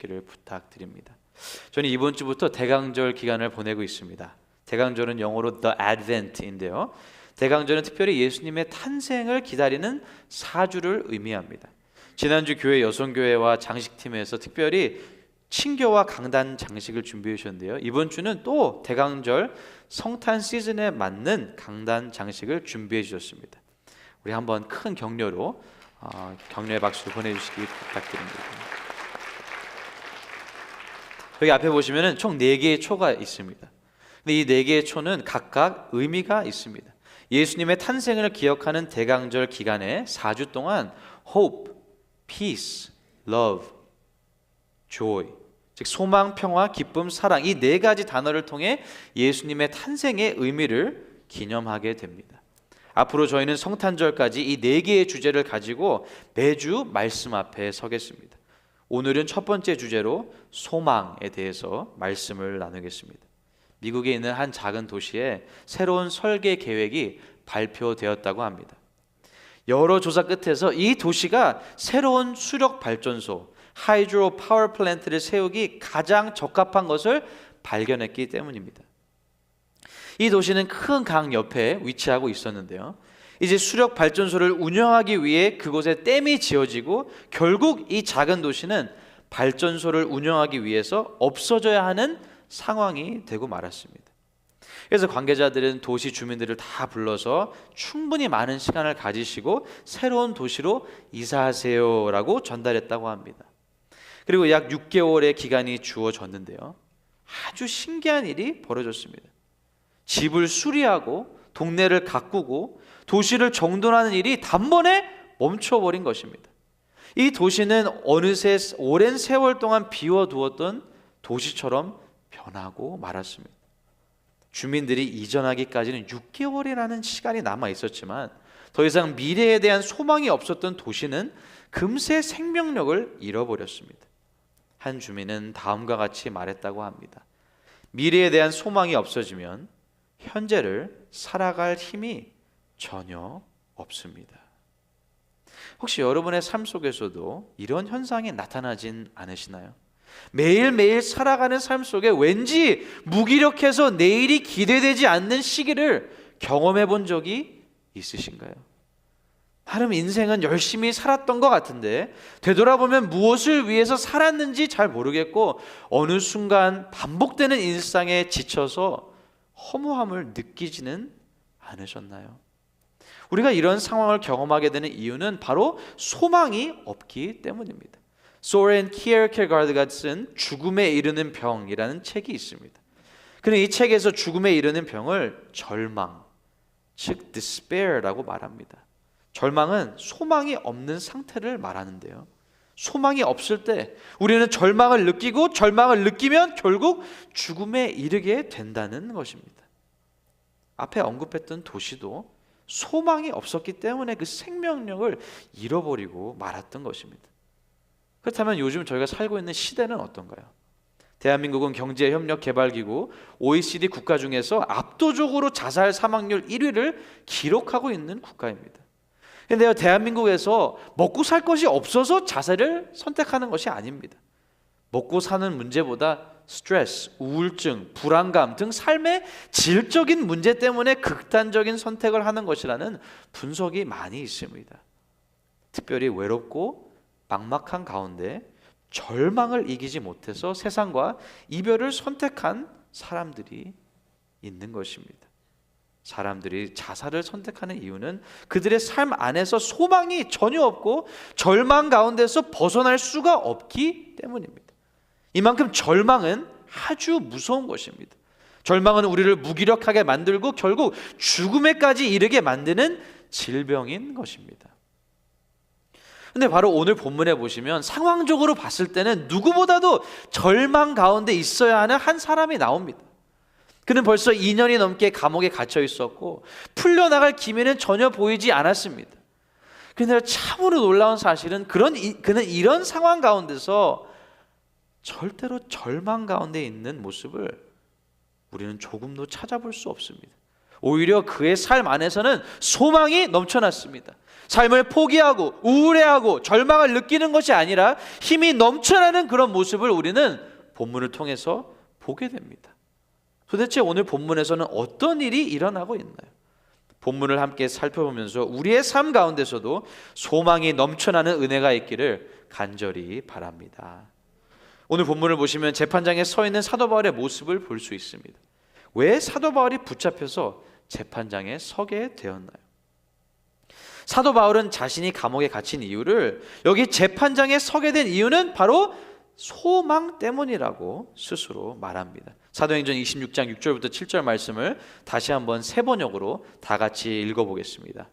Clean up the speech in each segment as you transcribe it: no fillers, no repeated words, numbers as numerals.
기를 부탁드립니다. 저는 이번 주부터 대강절 기간을 보내고 있습니다. 대강절은 영어로 The Advent인데요. 대강절은 특별히 예수님의 탄생을 기다리는 4주를 의미합니다. 지난주 교회 여성교회와 장식팀에서 특별히 친교와 강단 장식을 준비해 주셨는데요. 이번 주는 또 대강절 성탄 시즌에 맞는 강단 장식을 준비해 주셨습니다. 우리 한번 큰 격려로 격려의 박수를 보내주시기 부탁드립니다. 여기 앞에 보시면 총 4개의 초가 있습니다. 근데 이 4개의 초는 각각 의미가 있습니다. 예수님의 탄생을 기억하는 대강절 기간에 4주 동안 hope, peace, love, joy, 즉 소망, 평화, 기쁨, 사랑, 이 4가지 단어를 통해 예수님의 탄생의 의미를 기념하게 됩니다. 앞으로 저희는 성탄절까지 이 4개의 주제를 가지고 매주 말씀 앞에 서겠습니다. 오늘은 첫 번째 주제로 소망에 대해서 말씀을 나누겠습니다. 미국에 있는 한 작은 도시에 새로운 설계 계획이 발표되었다고 합니다. 여러 조사 끝에서 이 도시가 새로운 수력 발전소, 하이드로 파워 플랜트를 세우기 가장 적합한 것을 발견했기 때문입니다. 이 도시는 큰 강 옆에 위치하고 있었는데요. 이제 수력 발전소를 운영하기 위해 그곳에 댐이 지어지고 결국 이 작은 도시는 발전소를 운영하기 위해서 없어져야 하는 상황이 되고 말았습니다. 그래서 관계자들은 도시 주민들을 다 불러서 충분히 많은 시간을 가지시고 새로운 도시로 이사하세요라고 전달했다고 합니다. 그리고 약 6개월의 기간이 주어졌는데요. 아주 신기한 일이 벌어졌습니다. 집을 수리하고 동네를 가꾸고 도시를 정돈하는 일이 단번에 멈춰버린 것입니다. 이 도시는 어느새 오랜 세월 동안 비워두었던 도시처럼 변하고 말았습니다. 주민들이 이전하기까지는 6개월이라는 시간이 남아 있었지만 더 이상 미래에 대한 소망이 없었던 도시는 금세 생명력을 잃어버렸습니다. 한 주민은 다음과 같이 말했다고 합니다. 미래에 대한 소망이 없어지면 현재를 살아갈 힘이 전혀 없습니다. 혹시 여러분의 삶 속에서도 이런 현상이 나타나진 않으시나요? 매일매일 살아가는 삶 속에 왠지 무기력해서 내일이 기대되지 않는 시기를 경험해 본 적이 있으신가요? 나름 인생은 열심히 살았던 것 같은데 되돌아보면 무엇을 위해서 살았는지 잘 모르겠고 어느 순간 반복되는 일상에 지쳐서 허무함을 느끼지는 않으셨나요? 우리가 이런 상황을 경험하게 되는 이유는 바로 소망이 없기 때문입니다. 소렌 키에르케가르드가 쓴 죽음에 이르는 병이라는 책이 있습니다. 그는 이 책에서 죽음에 이르는 병을 절망, 즉 despair라고 말합니다. 절망은 소망이 없는 상태를 말하는데요. 소망이 없을 때 우리는 절망을 느끼고 절망을 느끼면 결국 죽음에 이르게 된다는 것입니다. 앞에 언급했던 도시도 소망이 없었기 때문에 그 생명력을 잃어버리고 말았던 것입니다. 그렇다면 요즘 저희가 살고 있는 시대는 어떤가요? 대한민국은 경제협력개발기구 OECD 국가 중에서 압도적으로 자살 사망률 1위를 기록하고 있는 국가입니다. 그런데요, 대한민국에서 먹고 살 것이 없어서 자살을 선택하는 것이 아닙니다. 먹고 사는 문제보다 스트레스, 우울증, 불안감 등 삶의 질적인 문제 때문에 극단적인 선택을 하는 것이라는 분석이 많이 있습니다. 특별히 외롭고 막막한 가운데 절망을 이기지 못해서 세상과 이별을 선택한 사람들이 있는 것입니다. 사람들이 자살을 선택하는 이유는 그들의 삶 안에서 소망이 전혀 없고 절망 가운데서 벗어날 수가 없기 때문입니다. 이만큼 절망은 아주 무서운 것입니다. 절망은 우리를 무기력하게 만들고 결국 죽음에까지 이르게 만드는 질병인 것입니다. 근데 바로 오늘 본문에 보시면 상황적으로 봤을 때는 누구보다도 절망 가운데 있어야 하는 한 사람이 나옵니다. 그는 벌써 2년이 넘게 감옥에 갇혀 있었고 풀려나갈 기미는 전혀 보이지 않았습니다. 그런데 참으로 놀라운 사실은 그는 이런 상황 가운데서 절대로 절망 가운데 있는 모습을 우리는 조금도 찾아볼 수 없습니다. 오히려 그의 삶 안에서는 소망이 넘쳐났습니다. 삶을 포기하고 우울해하고 절망을 느끼는 것이 아니라 힘이 넘쳐나는 그런 모습을 우리는 본문을 통해서 보게 됩니다. 도대체 오늘 본문에서는 어떤 일이 일어나고 있나요? 본문을 함께 살펴보면서 우리의 삶 가운데서도 소망이 넘쳐나는 은혜가 있기를 간절히 바랍니다. 오늘 본문을 보시면 재판장에 서 있는 사도 바울의 모습을 볼 수 있습니다. 왜 사도 바울이 붙잡혀서 재판장에 서게 되었나요? 사도 바울은 자신이 감옥에 갇힌 이유를 여기 재판장에 서게 된 이유는 바로 소망 때문이라고 스스로 말합니다. 사도행전 26장 6절부터 7절 말씀을 다시 한번 세 번역으로 다 같이 읽어보겠습니다.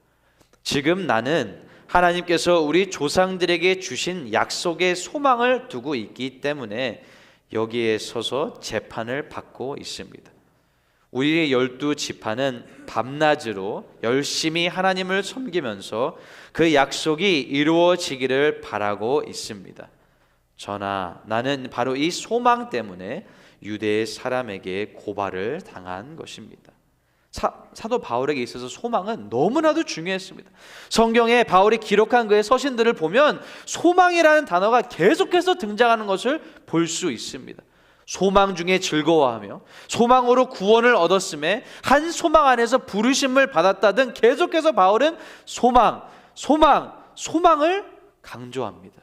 지금 나는 하나님께서 우리 조상들에게 주신 약속의 소망을 두고 있기 때문에 여기에 서서 재판을 받고 있습니다. 우리의 12지파는 밤낮으로 열심히 하나님을 섬기면서 그 약속이 이루어지기를 바라고 있습니다. 저나 나는 바로 이 소망 때문에 유대의 사람에게 고발을 당한 것입니다. 사도 바울에게 있어서 소망은 너무나도 중요했습니다. 성경에 바울이 기록한 그의 서신들을 보면 소망이라는 단어가 계속해서 등장하는 것을 볼 수 있습니다. 소망 중에 즐거워하며 소망으로 구원을 얻었음에 한 소망 안에서 부르심을 받았다 등 계속해서 바울은 소망을 강조합니다.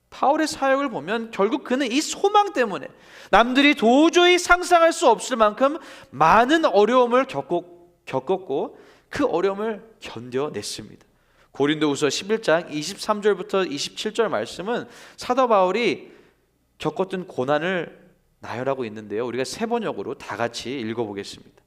바울의 사역을 보면 결국 그는 이 소망 때문에 남들이 도저히 상상할 수 없을 만큼 많은 어려움을 겪었고 그 어려움을 견뎌냈습니다. 고린도후서 11장 23절부터 27절 말씀은 사도 바울이 겪었던 고난을 나열하고 있는데요, 우리가 세 번역으로 다 같이 읽어보겠습니다.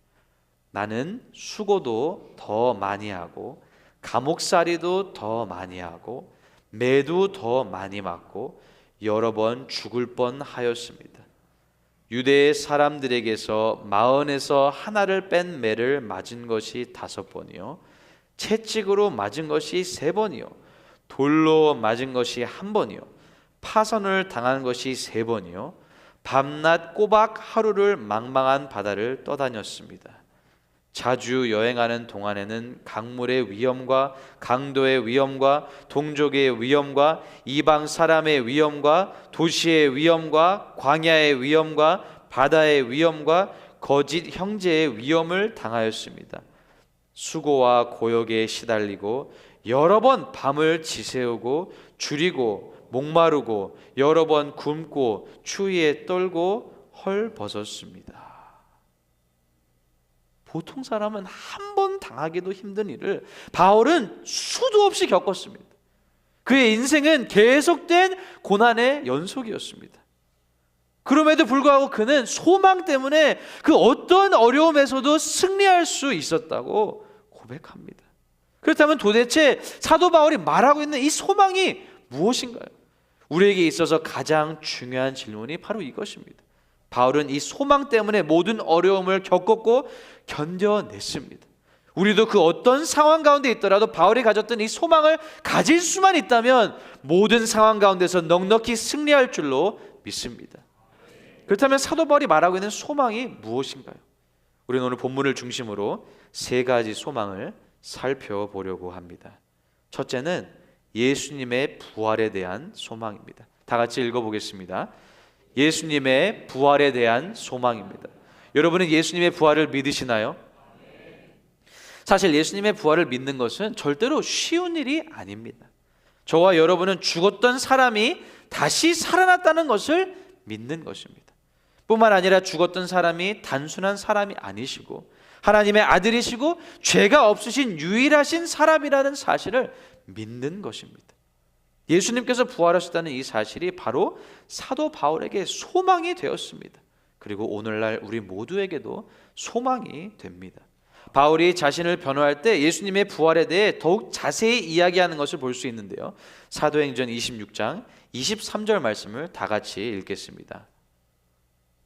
나는 수고도 더 많이 하고 감옥살이도 더 많이 하고 매도 더 많이 맞고 여러 번 죽을 뻔하였습니다. 유대의 사람들에게서 마흔에서 하나를 뺀 매를 맞은 것이 5번이요, 채찍으로 맞은 것이 3번이요, 돌로 맞은 것이 1번이요, 파선을 당한 것이 3번이요, 밤낮 꼬박 하루를 망망한 바다를 떠다녔습니다. 자주 여행하는 동안에는 강물의 위험과 강도의 위험과 동족의 위험과 이방 사람의 위험과 도시의 위험과 광야의 위험과 바다의 위험과 거짓 형제의 위험을 당하였습니다. 수고와 고역에 시달리고 여러 번 밤을 지새우고 줄이고 목마르고 여러 번 굶고 추위에 떨고 헐벗었습니다. 보통 사람은 한 번 당하기도 힘든 일을 바울은 수도 없이 겪었습니다. 그의 인생은 계속된 고난의 연속이었습니다. 그럼에도 불구하고 그는 소망 때문에 그 어떤 어려움에서도 승리할 수 있었다고 고백합니다. 그렇다면 도대체 사도 바울이 말하고 있는 이 소망이 무엇인가요? 우리에게 있어서 가장 중요한 질문이 바로 이것입니다. 바울은 이 소망 때문에 모든 어려움을 겪었고 견뎌냈습니다. 우리도 그 어떤 상황 가운데 있더라도 바울이 가졌던 이 소망을 가질 수만 있다면 모든 상황 가운데서 넉넉히 승리할 줄로 믿습니다. 그렇다면 사도 바울이 말하고 있는 소망이 무엇인가요? 우리는 오늘 본문을 중심으로 3가지 소망을 살펴보려고 합니다. 첫째는 예수님의 부활에 대한 소망입니다. 다 같이 읽어보겠습니다. 예수님의 부활에 대한 소망입니다. 여러분은 예수님의 부활을 믿으시나요? 사실 예수님의 부활을 믿는 것은 절대로 쉬운 일이 아닙니다. 저와 여러분은 죽었던 사람이 다시 살아났다는 것을 믿는 것입니다. 뿐만 아니라 죽었던 사람이 단순한 사람이 아니시고 하나님의 아들이시고 죄가 없으신 유일하신 사람이라는 사실을 믿는 것입니다. 예수님께서 부활하셨다는 이 사실이 바로 사도 바울에게 소망이 되었습니다. 그리고 오늘날 우리 모두에게도 소망이 됩니다. 바울이 자신을 변호할 때 예수님의 부활에 대해 더욱 자세히 이야기하는 것을 볼 수 있는데요, 사도행전 26장 23절 말씀을 다 같이 읽겠습니다.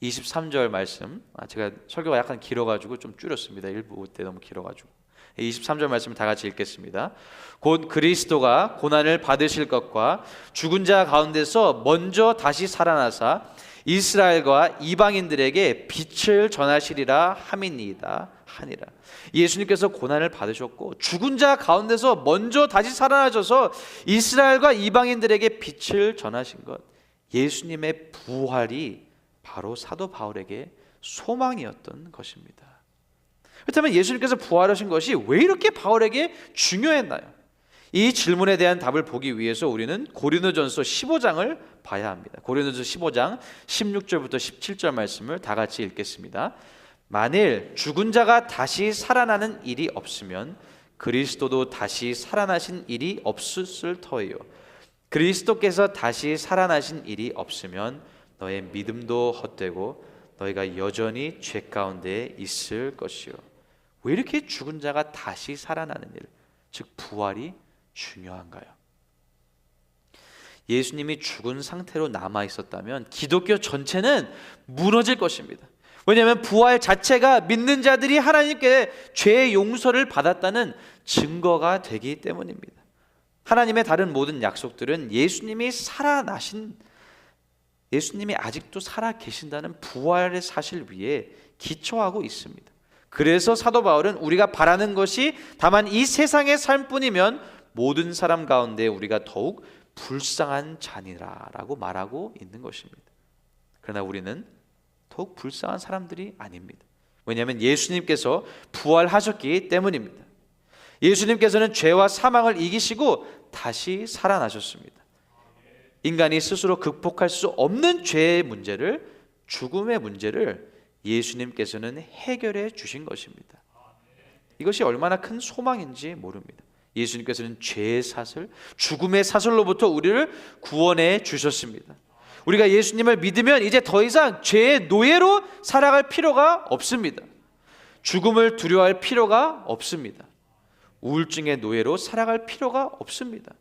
23절 말씀, 제가 설교가 약간 길어가지고 좀 줄였습니다. 일부 때 너무 길어가지고. 23절 말씀을 다 같이 읽겠습니다. 곧 그리스도가 고난을 받으실 것과 죽은 자 가운데서 먼저 다시 살아나사 이스라엘과 이방인들에게 빛을 전하시리라 함이니이다. 하니라. 예수님께서 고난을 받으셨고 죽은 자 가운데서 먼저 다시 살아나셔서 이스라엘과 이방인들에게 빛을 전하신 것, 예수님의 부활이 바로 사도 바울에게 소망이었던 것입니다. 그렇다면 예수님께서 부활하신 것이 왜 이렇게 바울에게 중요했나요? 이 질문에 대한 답을 보기 위해서 우리는 고린도전서 15장을 봐야 합니다. 고린도전서 15장 16절부터 17절 말씀을 다 같이 읽겠습니다. 만일 죽은 자가 다시 살아나는 일이 없으면 그리스도도 다시 살아나신 일이 없었을 터이요. 그리스도께서 다시 살아나신 일이 없으면 너의 믿음도 헛되고 너희가 여전히 죄 가운데 있을 것이요. 왜 이렇게 죽은 자가 다시 살아나는 일, 즉 부활이 중요한가요? 예수님이 죽은 상태로 남아 있었다면 기독교 전체는 무너질 것입니다. 왜냐하면 부활 자체가 믿는 자들이 하나님께 죄의 용서를 받았다는 증거가 되기 때문입니다. 하나님의 다른 모든 약속들은 예수님이 아직도 살아 계신다는 부활의 사실 위에 기초하고 있습니다. 그래서 사도 바울은 우리가 바라는 것이 다만 이 세상의 삶뿐이면 모든 사람 가운데 우리가 더욱 불쌍한 자니라라고 말하고 있는 것입니다. 그러나 우리는 더욱 불쌍한 사람들이 아닙니다. 왜냐하면 예수님께서 부활하셨기 때문입니다. 예수님께서는 죄와 사망을 이기시고 다시 살아나셨습니다. 인간이 스스로 극복할 수 없는 죄의 문제를, 죽음의 문제를 예수님께서는 해결해 주신 것입니다. 이것이 얼마나 큰 소망인지 모릅니다. 예수님께서는 죄의 사슬, 죽음의 사슬로부터 우리를 구원해 주셨습니다. 우리가 예수님을 믿으면 이제 더 이상 죄의 노예로 살아갈 필요가 없습니다. 죽음을 두려워할 필요가 없습니다. 우울증의 노예로 살아갈 필요가 없습니다.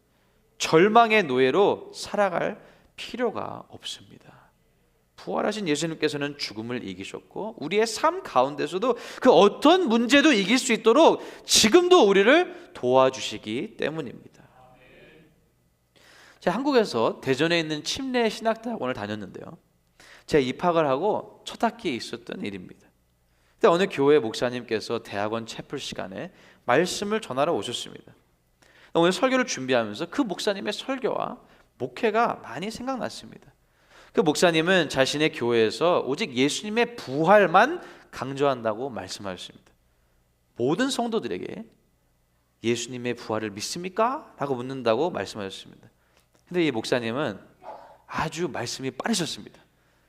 절망의 노예로 살아갈 필요가 없습니다. 부활하신 예수님께서는 죽음을 이기셨고 우리의 삶 가운데서도 그 어떤 문제도 이길 수 있도록 지금도 우리를 도와주시기 때문입니다. 제가 한국에서 대전에 있는 침례 신학대학원을 다녔는데요, 제가 입학을 하고 첫 학기에 있었던 일입니다. 근데 어느 교회 목사님께서 대학원 채플 시간에 말씀을 전하러 오셨습니다. 오늘 설교를 준비하면서 그 목사님의 설교와 목회가 많이 생각났습니다. 그 목사님은 자신의 교회에서 오직 예수님의 부활만 강조한다고 말씀하셨습니다. 모든 성도들에게 예수님의 부활을 믿습니까? 라고 묻는다고 말씀하셨습니다. 근데 이 목사님은 아주 말씀이 빠르셨습니다.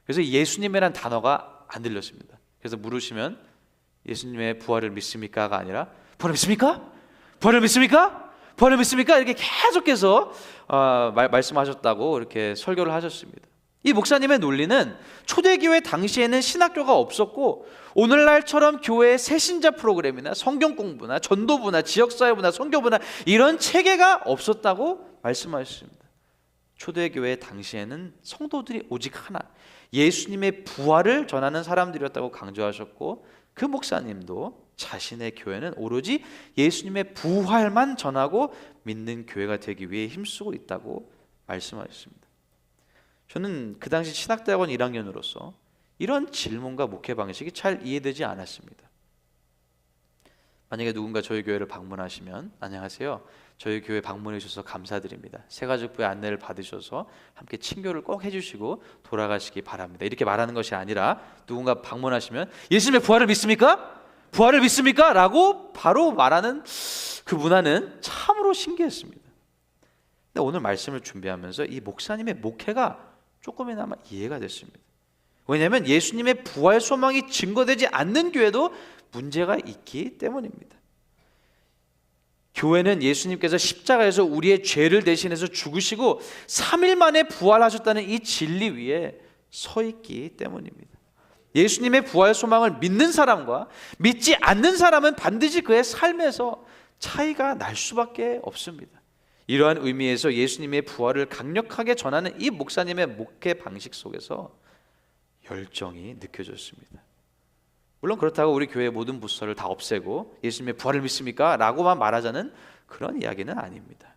그래서 예수님이란 단어가 안 들렸습니다. 그래서 물으시면 예수님의 부활을 믿습니까가 아니라 부활을 믿습니까? 부활을 믿습니까? 부활을 믿습니까? 이렇게 계속해서 말씀하셨다고 이렇게 설교를 하셨습니다. 이 목사님의 논리는 초대교회 당시에는 신학교가 없었고 오늘날처럼 교회의 새신자 프로그램이나 성경 공부나 전도부나 지역사회부나 선교부나 이런 체계가 없었다고 말씀하셨습니다. 초대교회 당시에는 성도들이 오직 하나, 예수님의 부활을 전하는 사람들이었다고 강조하셨고 그 목사님도 자신의 교회는 오로지 예수님의 부활만 전하고 믿는 교회가 되기 위해 힘쓰고 있다고 말씀하셨습니다. 저는 그 당시 신학대학원 1학년으로서 이런 질문과 목회 방식이 잘 이해되지 않았습니다. 만약에 누군가 저희 교회를 방문하시면 안녕하세요, 저희 교회 방문해 주셔서 감사드립니다, 새가족부의 안내를 받으셔서 함께 친교를 꼭 해주시고 돌아가시기 바랍니다, 이렇게 말하는 것이 아니라 누군가 방문하시면 예수님의 부활을 믿습니까? 부활을 믿습니까? 라고 바로 말하는 그 문화는 참으로 신기했습니다. 근데 오늘 말씀을 준비하면서 이 목사님의 목회가 조금이나마 이해가 됐습니다. 왜냐하면 예수님의 부활 소망이 증거되지 않는 교회도 문제가 있기 때문입니다. 교회는 예수님께서 십자가에서 우리의 죄를 대신해서 죽으시고 3일 만에 부활하셨다는 이 진리 위에 서 있기 때문입니다. 예수님의 부활 소망을 믿는 사람과 믿지 않는 사람은 반드시 그의 삶에서 차이가 날 수밖에 없습니다. 이러한 의미에서 예수님의 부활을 강력하게 전하는 이 목사님의 목회 방식 속에서 열정이 느껴졌습니다. 물론 그렇다고 우리 교회 모든 부서를 다 없애고 예수님의 부활을 믿습니까? 라고만 말하자는 그런 이야기는 아닙니다.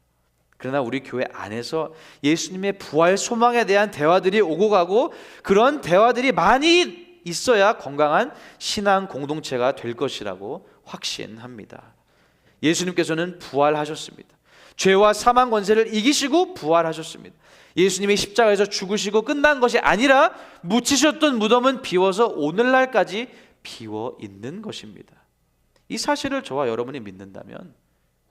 그러나 우리 교회 안에서 예수님의 부활 소망에 대한 대화들이 오고 가고 그런 대화들이 많이 있어야 건강한 신앙 공동체가 될 것이라고 확신합니다. 예수님께서는 부활하셨습니다. 죄와 사망 권세를 이기시고 부활하셨습니다. 예수님이 십자가에서 죽으시고 끝난 것이 아니라 묻히셨던 무덤은 비워서 오늘날까지 비워 있는 것입니다. 이 사실을 저와 여러분이 믿는다면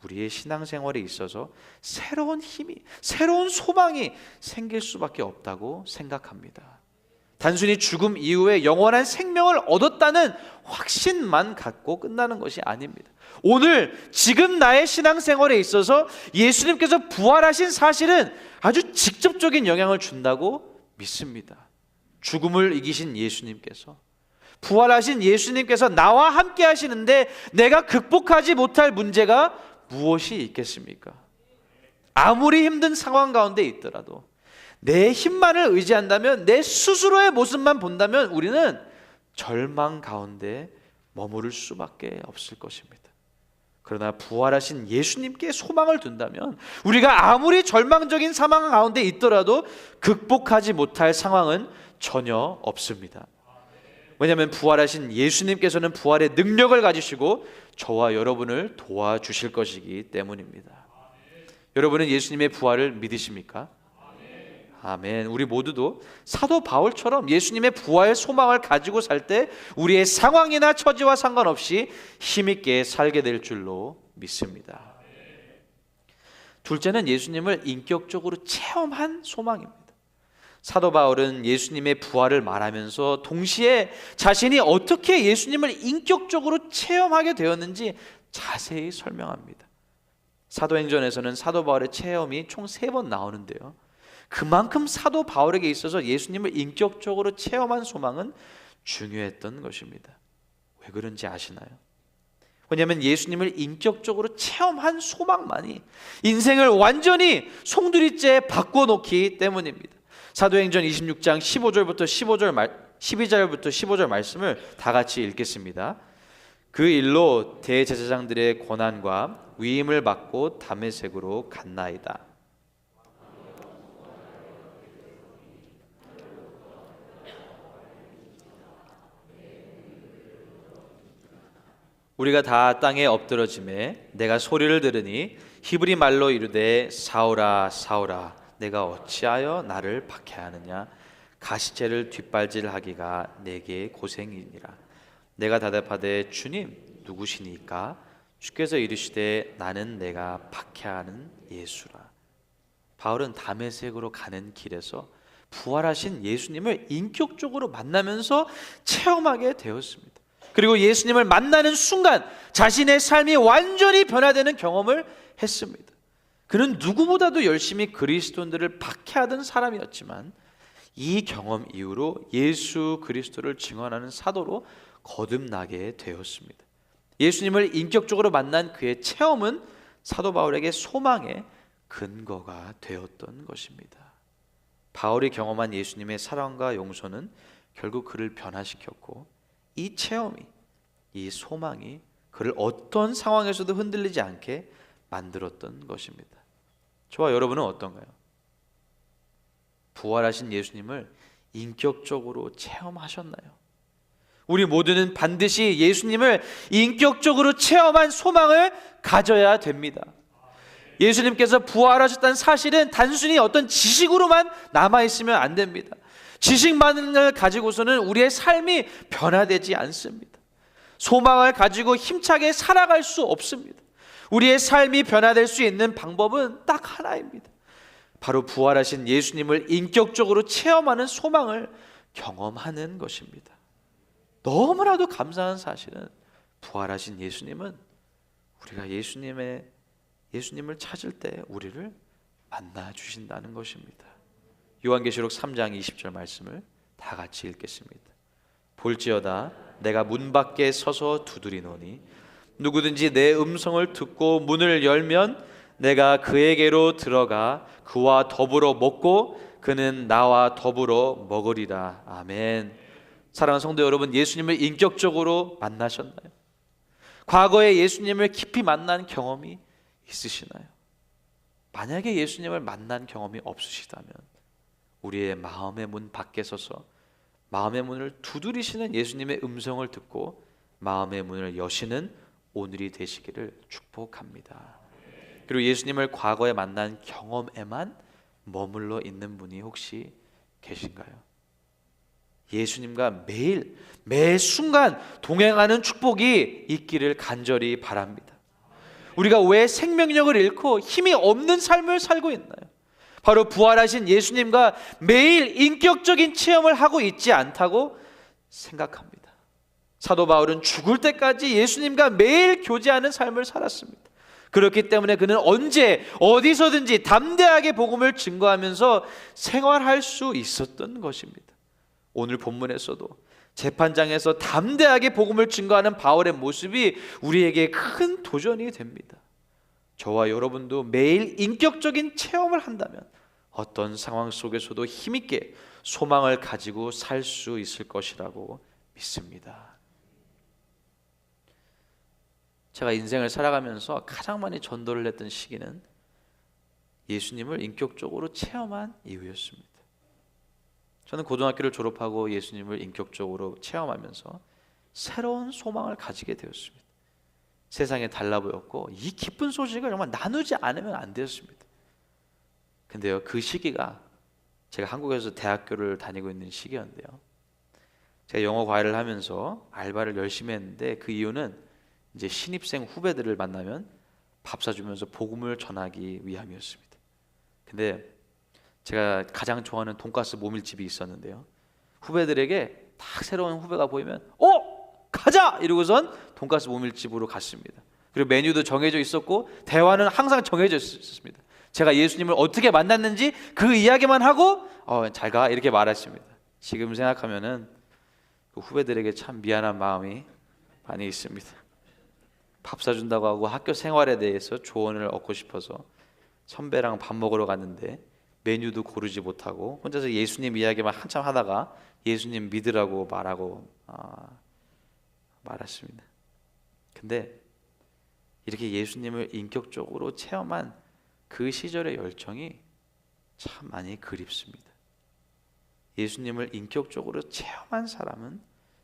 우리의 신앙생활에 있어서 새로운 힘이, 새로운 소망이 생길 수밖에 없다고 생각합니다. 단순히 죽음 이후에 영원한 생명을 얻었다는 확신만 갖고 끝나는 것이 아닙니다. 오늘 지금 나의 신앙생활에 있어서 예수님께서 부활하신 사실은 아주 직접적인 영향을 준다고 믿습니다. 죽음을 이기신 예수님께서, 부활하신 예수님께서 나와 함께 하시는데 내가 극복하지 못할 문제가 무엇이 있겠습니까? 아무리 힘든 상황 가운데 있더라도 내 힘만을 의지한다면, 내 스스로의 모습만 본다면 우리는 절망 가운데 머무를 수밖에 없을 것입니다. 그러나 부활하신 예수님께 소망을 둔다면 우리가 아무리 절망적인 상황 가운데 있더라도 극복하지 못할 상황은 전혀 없습니다. 왜냐하면 부활하신 예수님께서는 부활의 능력을 가지시고 저와 여러분을 도와주실 것이기 때문입니다. 여러분은 예수님의 부활을 믿으십니까? 아멘. 우리 모두도 사도 바울처럼 예수님의 부활 소망을 가지고 살 때 우리의 상황이나 처지와 상관없이 힘있게 살게 될 줄로 믿습니다. 둘째는 예수님을 인격적으로 체험한 소망입니다. 사도 바울은 예수님의 부활을 말하면서 동시에 자신이 어떻게 예수님을 인격적으로 체험하게 되었는지 자세히 설명합니다. 사도행전에서는 사도 바울의 체험이 총 3번 나오는데요, 그만큼 사도 바울에게 있어서 예수님을 인격적으로 체험한 소망은 중요했던 것입니다. 왜 그런지 아시나요? 왜냐하면 예수님을 인격적으로 체험한 소망만이 인생을 완전히 송두리째 바꿔놓기 때문입니다. 사도행전 26장 12절부터 15절 말씀을 다 같이 읽겠습니다. 그 일로 대제사장들의 권한과 위임을 받고 다메섹으로 갔나이다. 우리가 다 땅에 엎드러짐에 내가 소리를 들으니 히브리 말로 이르되 사울아 사울아 내가 어찌하여 나를 박해하느냐, 가시체를 뒷발질하기가 내게 고생이니라. 내가 대답하되 주님 누구시니까? 주께서 이르시되 나는 내가 박해하는 예수라. 바울은 다메섹으로 가는 길에서 부활하신 예수님을 인격적으로 만나면서 체험하게 되었습니다. 그리고 예수님을 만나는 순간 자신의 삶이 완전히 변화되는 경험을 했습니다. 그는 누구보다도 열심히 그리스도인들을 박해하던 사람이었지만 이 경험 이후로 예수 그리스도를 증언하는 사도로 거듭나게 되었습니다. 예수님을 인격적으로 만난 그의 체험은 사도 바울에게 소망의 근거가 되었던 것입니다. 바울이 경험한 예수님의 사랑과 용서는 결국 그를 변화시켰고, 이 체험이, 이 소망이 그를 어떤 상황에서도 흔들리지 않게 만들었던 것입니다. 저와 여러분은 어떤가요? 부활하신 예수님을 인격적으로 체험하셨나요? 우리 모두는 반드시 예수님을 인격적으로 체험한 소망을 가져야 됩니다. 예수님께서 부활하셨다는 사실은 단순히 어떤 지식으로만 남아있으면 안 됩니다. 지식만을 가지고서는 우리의 삶이 변화되지 않습니다. 소망을 가지고 힘차게 살아갈 수 없습니다. 우리의 삶이 변화될 수 있는 방법은 딱 하나입니다. 바로 부활하신 예수님을 인격적으로 체험하는 소망을 경험하는 것입니다. 너무나도 감사한 사실은 부활하신 예수님은 우리가 예수님을 찾을 때 우리를 만나 주신다는 것입니다. 요한계시록 3장 20절 말씀을 다 같이 읽겠습니다. 볼지어다 내가 문 밖에 서서 두드리노니 누구든지 내 음성을 듣고 문을 열면 내가 그에게로 들어가 그와 더불어 먹고 그는 나와 더불어 먹으리라. 아멘. 사랑하는 성도 여러분, 예수님을 인격적으로 만나셨나요? 과거에 예수님을 깊이 만난 경험이 있으시나요? 만약에 예수님을 만난 경험이 없으시다면 우리의 마음의 문 밖에 서서 마음의 문을 두드리시는 예수님의 음성을 듣고 마음의 문을 여시는 오늘이 되시기를 축복합니다. 그리고 예수님을 과거에 만난 경험에만 머물러 있는 분이 혹시 계신가요? 예수님과 매일 매 순간 동행하는 축복이 있기를 간절히 바랍니다. 우리가 왜 생명력을 잃고 힘이 없는 삶을 살고 있나요? 바로 부활하신 예수님과 매일 인격적인 체험을 하고 있지 않다고 생각합니다. 사도 바울은 죽을 때까지 예수님과 매일 교제하는 삶을 살았습니다. 그렇기 때문에 그는 언제 어디서든지 담대하게 복음을 증거하면서 생활할 수 있었던 것입니다. 오늘 본문에서도 재판장에서 담대하게 복음을 증거하는 바울의 모습이 우리에게 큰 도전이 됩니다. 저와 여러분도 매일 인격적인 체험을 한다면 어떤 상황 속에서도 힘있게 소망을 가지고 살 수 있을 것이라고 믿습니다. 제가 인생을 살아가면서 가장 많이 전도를 했던 시기는 예수님을 인격적으로 체험한 이후였습니다. 저는 고등학교를 졸업하고 예수님을 인격적으로 체험하면서 새로운 소망을 가지게 되었습니다. 세상에 달라 보였고 이 기쁜 소식을 정말 나누지 않으면 안 되었습니다. 근데요, 그 시기가 제가 한국에서 대학교를 다니고 있는 시기였는데요, 제가 영어 과외를 하면서 알바를 열심히 했는데 그 이유는 이제 신입생 후배들을 만나면 밥 사주면서 복음을 전하기 위함이었습니다. 근데 제가 가장 좋아하는 돈가스 모밀집이 있었는데요, 후배들에게 딱 새로운 후배가 보이면 가자! 이러고선 돈가스 모밀집으로 갔습니다. 그리고 메뉴도 정해져 있었고 대화는 항상 정해져 있었습니다. 제가 예수님을 어떻게 만났는지 그 이야기만 하고 잘 가 이렇게 말했습니다. 지금 생각하면은 그 후배들에게 참 미안한 마음이 많이 있습니다. 밥 사준다고 하고 학교 생활에 대해서 조언을 얻고 싶어서 선배랑 밥 먹으러 갔는데 메뉴도 고르지 못하고 혼자서 예수님 이야기만 한참 하다가 예수님 믿으라고 말했습니다. 근데 이렇게 예수님을 인격적으로 체험한 그 시절의 열정이 참 많이 그립습니다. 예수님을 인격적으로 체험한 사람은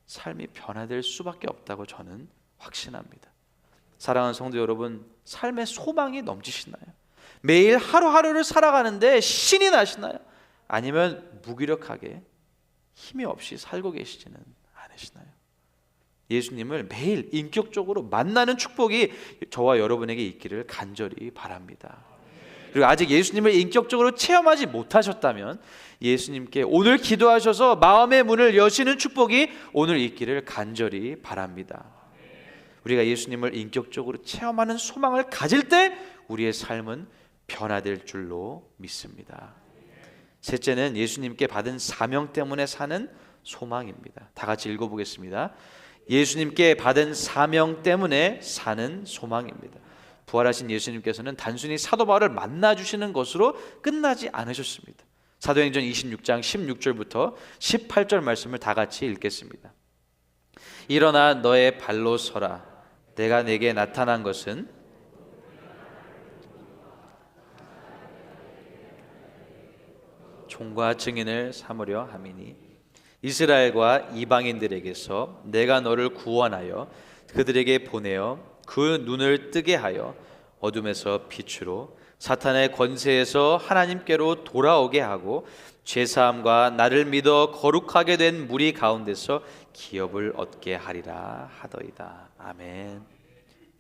삶이 변화될 수밖에 없다고 저는 확신합니다. 사랑하는 성도 여러분, 삶의 소망이 넘치시나요? 매일 하루하루를 살아가는데 신이 나시나요? 아니면 무기력하게 힘이 없이 살고 계시지는 않으시나요? 예수님을 매일 인격적으로 만나는 축복이 저와 여러분에게 있기를 간절히 바랍니다. 그리고 아직 예수님을 인격적으로 체험하지 못하셨다면 예수님께 오늘 기도하셔서 마음의 문을 여시는 축복이 오늘 있기를 간절히 바랍니다. 우리가 예수님을 인격적으로 체험하는 소망을 가질 때 우리의 삶은 변화될 줄로 믿습니다. 셋째는 예수님께 받은 사명 때문에 사는 소망입니다. 다 같이 읽어보겠습니다. 예수님께 받은 사명 때문에 사는 소망입니다. 부활하신 예수님께서는 단순히 사도 바울을 만나주시는 것으로 끝나지 않으셨습니다. 사도행전 26장 16절부터 18절 말씀을 다 같이 읽겠습니다. 일어나 너의 발로 서라. 내가 내게 나타난 것은 종과 증인을 삼으려 함이니 이스라엘과 이방인들에게서 내가 너를 구원하여 그들에게 보내어 그 눈을 뜨게 하여 어둠에서 빛으로 사탄의 권세에서 하나님께로 돌아오게 하고 죄사함과 나를 믿어 거룩하게 된 무리 가운데서 기업을 얻게 하리라 하더이다. 아멘.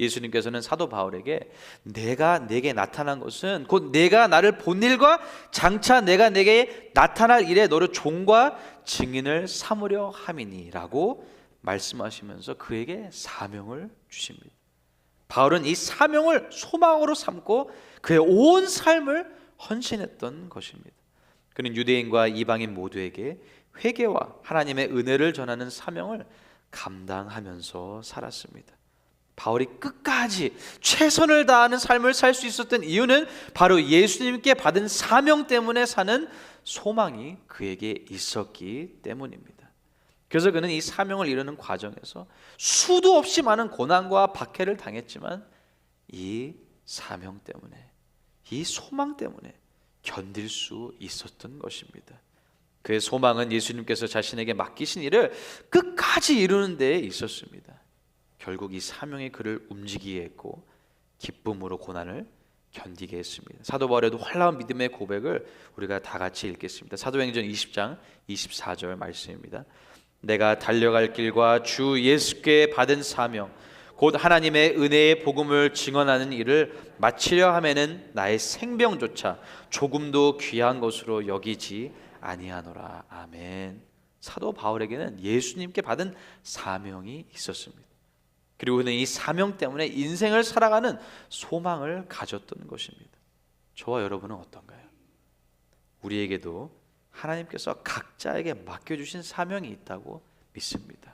예수님께서는 사도 바울에게 내가 내게 나타난 것은 곧 내가 나를 본 일과 장차 내가 내게 나타날 일에 너를 종과 증인을 삼으려 함이니라고 말씀하시면서 그에게 사명을 주십니다. 바울은 이 사명을 소망으로 삼고 그의 온 삶을 헌신했던 것입니다. 그는 유대인과 이방인 모두에게 회개와 하나님의 은혜를 전하는 사명을 감당하면서 살았습니다. 바울이 끝까지 최선을 다하는 삶을 살 수 있었던 이유는 바로 예수님께 받은 사명 때문에 사는 소망이 그에게 있었기 때문입니다. 그래서 그는 이 사명을 이루는 과정에서 수도 없이 많은 고난과 박해를 당했지만 이 사명 때문에, 이 소망 때문에 견딜 수 있었던 것입니다. 그의 소망은 예수님께서 자신에게 맡기신 일을 끝까지 이루는 데에 있었습니다. 결국 이 사명이 그를 움직이게 했고 기쁨으로 고난을 견디게 했습니다. 사도 바울의 놀라운 믿음의 고백을 우리가 다 같이 읽겠습니다. 사도행전 20장 24절 말씀입니다. 내가 달려갈 길과 주 예수께 받은 사명 곧 하나님의 은혜의 복음을 증언하는 일을 마치려 하면은 나의 생명조차 조금도 귀한 것으로 여기지 아니하노라. 아멘. 사도 바울에게는 예수님께 받은 사명이 있었습니다. 그리고 그는 이 사명 때문에 인생을 살아가는 소망을 가졌던 것입니다. 저와 여러분은 어떤가요? 우리에게도 하나님께서 각자에게 맡겨주신 사명이 있다고 믿습니다.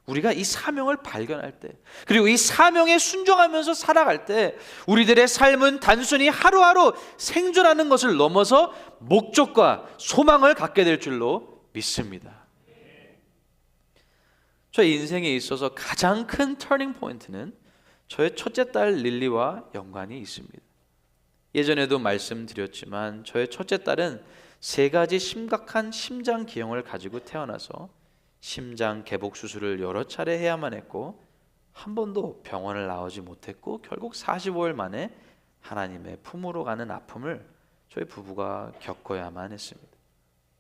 우리가 이 사명을 발견할 때, 그리고 이 사명에 순종하면서 살아갈 때 우리들의 삶은 단순히 하루하루 생존하는 것을 넘어서 목적과 소망을 갖게 될 줄로 믿습니다. 저의 인생에 있어서 가장 큰 터닝 포인트는 저의 첫째 딸 릴리와 연관이 있습니다. 예전에도 말씀드렸지만 저의 첫째 딸은 3가지 심각한 심장 기형을 가지고 태어나서 심장 개복 수술을 여러 차례 해야만 했고 한 번도 병원을 나오지 못했고 결국 45일 만에 하나님의 품으로 가는 아픔을 저희 부부가 겪어야만 했습니다.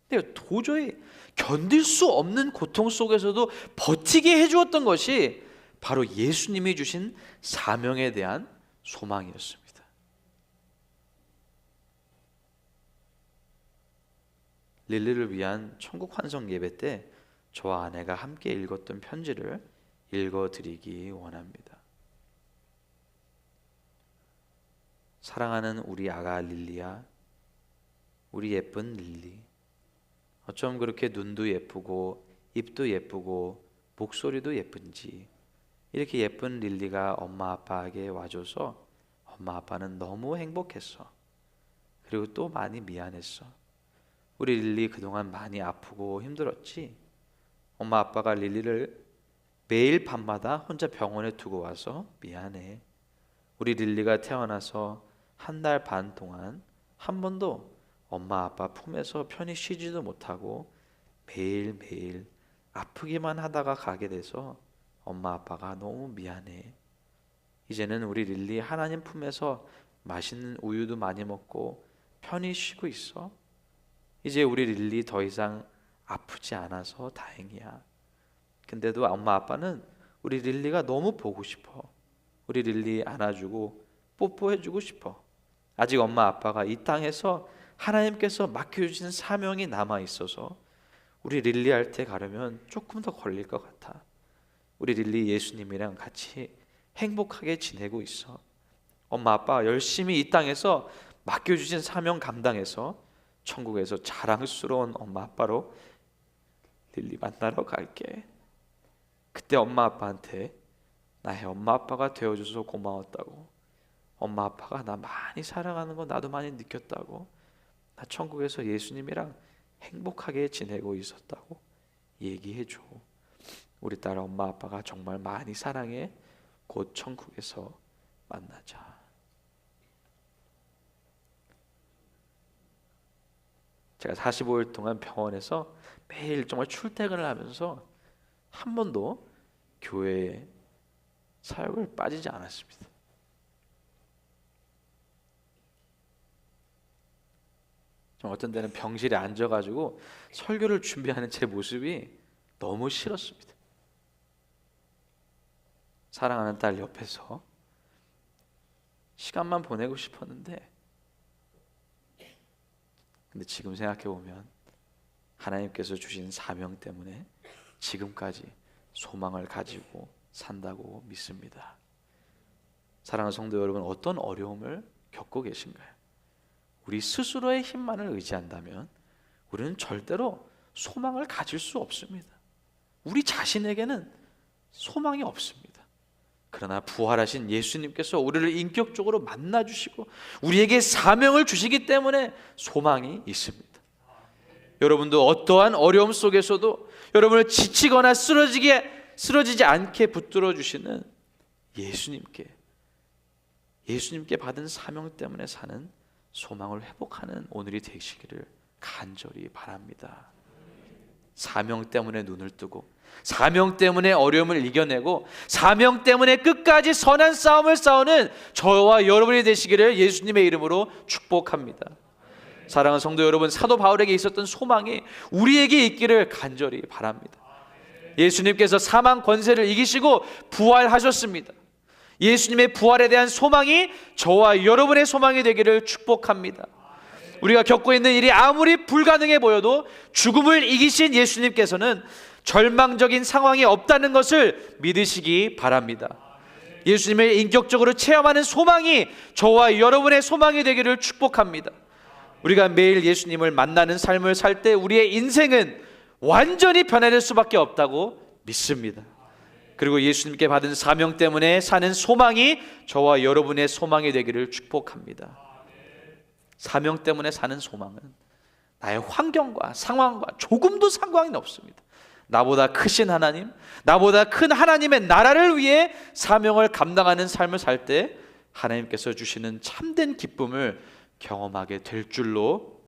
근데 도저히 견딜 수 없는 고통 속에서도 버티게 해주었던 것이 바로 예수님이 주신 사명에 대한 소망이었습니다. 릴리를 위한 천국 환송 예배 때 저와 아내가 함께 읽었던 편지를 읽어드리기 원합니다. 사랑하는 우리 아가 릴리야, 우리 예쁜 릴리, 어쩜 그렇게 눈도 예쁘고 입도 예쁘고 목소리도 예쁜지. 이렇게 예쁜 릴리가 엄마 아빠에게 와줘서 엄마 아빠는 너무 행복했어. 그리고 또 많이 미안했어. 우리 릴리 그동안 많이 아프고 힘들었지. 엄마 아빠가 릴리를 매일 밤마다 혼자 병원에 두고 와서 미안해. 우리 릴리가 태어나서 1달 반 동안 한 번도 엄마 아빠 품에서 편히 쉬지도 못하고 매일매일 아프기만 하다가 가게 돼서 엄마 아빠가 너무 미안해. 이제는 우리 릴리 하나님 품에서 맛있는 우유도 많이 먹고 편히 쉬고 있어. 이제 우리 릴리 더 이상 아프지 않아서 다행이야. 근데도 엄마 아빠는 우리 릴리가 너무 보고 싶어. 우리 릴리 안아주고 뽀뽀해주고 싶어. 아직 엄마 아빠가 이 땅에서 하나님께서 맡겨주신 사명이 남아있어서 우리 릴리한테 가려면 조금 더 걸릴 것 같아. 우리 릴리 예수님이랑 같이 행복하게 지내고 있어. 엄마 아빠 열심히 이 땅에서 맡겨주신 사명 감당해서 천국에서 자랑스러운 엄마 아빠로 릴리 만나러 갈게. 그때 엄마 아빠한테 나의 엄마 아빠가 되어줘서 고마웠다고, 엄마 아빠가 나 많이 사랑하는 거 나도 많이 느꼈다고, 나 천국에서 예수님이랑 행복하게 지내고 있었다고 얘기해줘. 우리 딸 엄마 아빠가 정말 많이 사랑해. 곧 천국에서 만나자. 제가 45일 동안 병원에서 매일 정말 출퇴근을 하면서 한 번도 교회 사역을 빠지지 않았습니다. 어떤 때는 병실에 앉아가지고 설교를 준비하는 제 모습이 너무 싫었습니다. 사랑하는 딸 옆에서 시간만 보내고 싶었는데, 근데 지금 생각해보면 하나님께서 주신 사명 때문에 지금까지 소망을 가지고 산다고 믿습니다. 사랑하는 성도 여러분, 어떤 어려움을 겪고 계신가요? 우리 스스로의 힘만을 의지한다면 우리는 절대로 소망을 가질 수 없습니다. 우리 자신에게는 소망이 없습니다. 그러나 부활하신 예수님께서 우리를 인격적으로 만나주시고 우리에게 사명을 주시기 때문에 소망이 있습니다. 여러분도 어떠한 어려움 속에서도 여러분을 지치거나 쓰러지지 않게 붙들어 주시는 예수님께 받은 사명 때문에 사는 소망을 회복하는 오늘이 되시기를 간절히 바랍니다. 사명 때문에 눈을 뜨고, 사명 때문에 어려움을 이겨내고, 사명 때문에 끝까지 선한 싸움을 싸우는 저와 여러분이 되시기를 예수님의 이름으로 축복합니다. 사랑하는 성도 여러분, 사도 바울에게 있었던 소망이 우리에게 있기를 간절히 바랍니다. 예수님께서 사망 권세를 이기시고 부활하셨습니다. 예수님의 부활에 대한 소망이 저와 여러분의 소망이 되기를 축복합니다. 우리가 겪고 있는 일이 아무리 불가능해 보여도 죽음을 이기신 예수님께서는 절망적인 상황이 없다는 것을 믿으시기 바랍니다. 예수님을 인격적으로 체험하는 소망이 저와 여러분의 소망이 되기를 축복합니다. 우리가 매일 예수님을 만나는 삶을 살 때 우리의 인생은 완전히 변화될 수밖에 없다고 믿습니다. 그리고 예수님께 받은 사명 때문에 사는 소망이 저와 여러분의 소망이 되기를 축복합니다. 사명 때문에 사는 소망은 나의 환경과 상황과 조금도 상관이 없습니다. 나보다 크신 하나님, 나보다 큰 하나님의 나라를 위해 사명을 감당하는 삶을 살 때 하나님께서 주시는 참된 기쁨을 경험하게 될 줄로